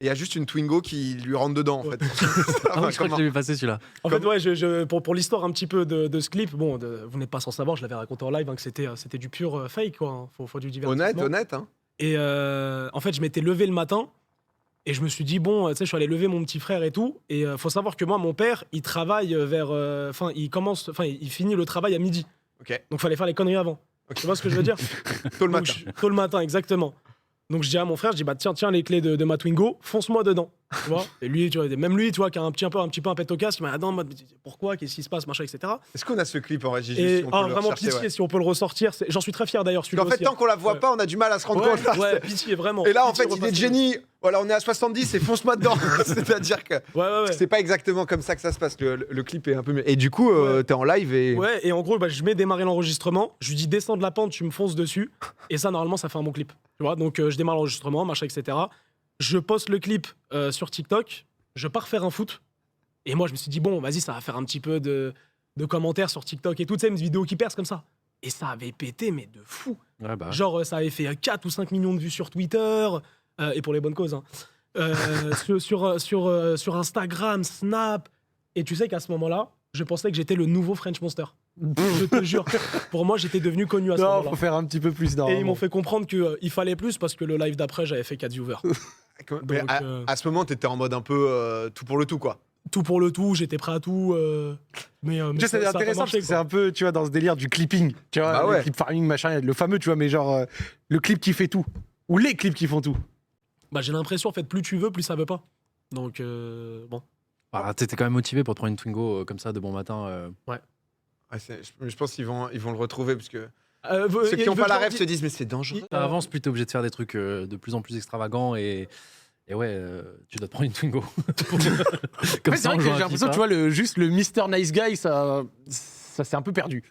et il y a juste une Twingo qui lui rentre dedans, en fait. Ah oui, je crois que je l'ai vu passer celui-là. En fait, ouais, pour l'histoire un petit peu de ce clip, bon, vous n'êtes pas sans savoir, je l'avais raconté en live, hein, que c'était du pur fake, quoi. Hein. Faut du divertissement. Honnête, hein. Et en fait, je m'étais levé le matin et je me suis dit, bon, tu sais, je suis allé lever mon petit frère et tout. Et faut savoir que moi, mon père, il travaille il finit le travail à midi. Ok. Donc, fallait faire les conneries avant. Tu vois ce que je veux dire? Tôt le matin. Tôt le matin, exactement. Donc, je dis à mon frère, je dis, bah, tiens les clés de ma Twingo, fonce-moi dedans. Tu vois? Et lui, tu vois, même lui, tu vois, qui a un petit peu un pet au casque, il m'a dit, non, pourquoi? Qu'est-ce qui se passe? Machin, etc. Est-ce qu'on a ce clip en régie? Et juste, si on peut le vraiment rechercher, pitié, ouais. si on peut le ressortir. J'en suis très fier d'ailleurs. En fait, tant qu'on la voit pas, on a du mal à se rendre compte. Là, Ouais, pitié, vraiment. Et là, en Pitié, fait, il est repassez. génie. Voilà, on est à 70 et fonce-moi dedans. C'est-à-dire que Ouais. c'est pas exactement comme ça que ça se passe. Le clip est un peu mieux. Et du coup, t'es en live et. Ouais, et en gros, bah, je mets démarrer l'enregistrement. Je lui dis descends de la pente, tu me fonces dessus. Et ça, normalement, ça fait un bon clip. Tu vois, donc je démarre l'enregistrement, machin, etc. Je poste le clip sur TikTok. Je pars faire un foot. Et moi, je me suis dit, bon, vas-y, ça va faire un petit peu de commentaires sur TikTok et toutes ces vidéos qui percent comme ça. Et ça avait pété, mais de fou. Ouais, bah. Genre, ça avait fait 4 ou 5 millions de vues sur Twitter, et pour les bonnes causes. Hein. Sur Instagram, Snap. Et tu sais qu'à ce moment-là, je pensais que j'étais le nouveau French Monster. Je te jure. Pour moi, j'étais devenu connu à ce Non, moment-là. faut faire un petit peu plus Et ils normalement. m'ont fait comprendre qu'il fallait plus parce que le live d'après, j'avais fait 4 viewers. Mais Donc, à ce moment, t'étais en mode un peu tout pour le tout, quoi. tout pour le tout, j'étais prêt à tout. Mais Tu sais, c'est ça a pas intéressant marché, parce que c'est quoi. un peu, tu vois, dans ce délire du clipping. Tu vois, Bah ouais. le clip farming, machin, le fameux, tu vois, mais genre, le clip qui fait tout. Ou les clips qui font tout. Bah, j'ai l'impression, en fait, plus tu veux, plus ça veut pas. Donc, bon. Ah, t'étais quand même motivé pour te prendre une Twingo comme ça de bon matin. Ouais, je pense qu'ils vont le retrouver parce que Ceux ceux qui n'ont pas la rêve se disent mais c'est dangereux. Ça avance, plus t'es obligé de faire des trucs de plus en plus extravagants et ouais, tu dois te prendre une Twingo. Ouais, c'est vrai que j'ai l'impression, tu vois, juste le Mr. Nice Guy, ça s'est un peu perdu.